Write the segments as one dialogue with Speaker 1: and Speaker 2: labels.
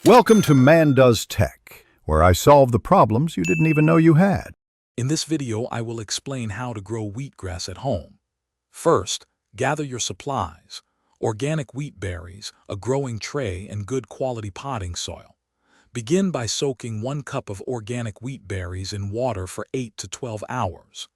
Speaker 1: Welcome to Man Does Tech, where I solve the problems you didn't even know you had.
Speaker 2: In this video, I will explain how to grow wheatgrass at home. First, gather your supplies: organic wheat berries, a growing tray, and good quality potting soil. Begin by soaking 1 cup of organic wheat berries in water for 8 to 12 hours.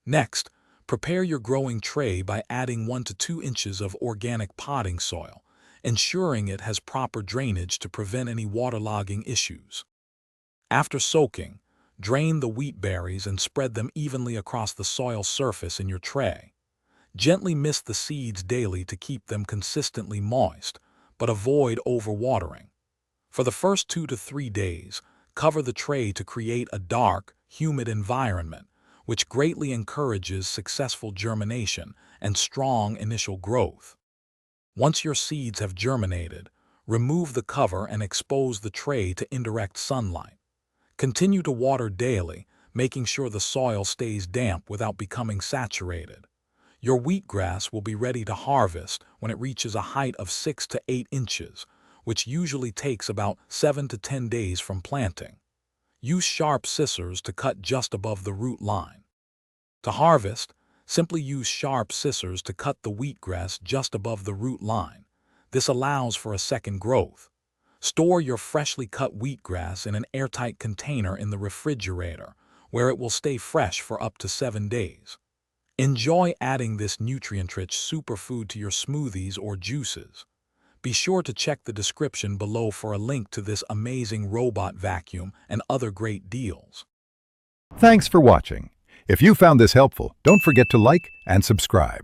Speaker 2: Next, prepare your growing tray by adding 1 to 2 inches of organic potting soil, ensuring it has proper drainage to prevent any waterlogging issues. After soaking, drain the wheat berries and spread them evenly across the soil surface in your tray. Gently mist the seeds daily to keep them consistently moist, but avoid overwatering. For the first 2 to 3 days, cover the tray to create a dark, humid environment, which greatly encourages successful germination and strong initial growth. Once your seeds have germinated, remove the cover and expose the tray to indirect sunlight. Continue to water daily, making sure the soil stays damp without becoming saturated. Your wheatgrass will be ready to harvest when it reaches a height of 6 to 8 inches, which usually takes about 7 to 10 days from planting. Use sharp scissors to cut just above the root line. To harvest, simply use sharp scissors to cut the wheatgrass just above the root line. This allows for a second growth. Store your freshly cut wheatgrass in an airtight container in the refrigerator, where it will stay fresh for up to 7 days. Enjoy adding this nutrient-rich superfood to your smoothies or juices. Be sure to check the description below for a link to this amazing robot vacuum and other great deals.
Speaker 1: Thanks for watching. If you found this helpful, don't forget to like and subscribe.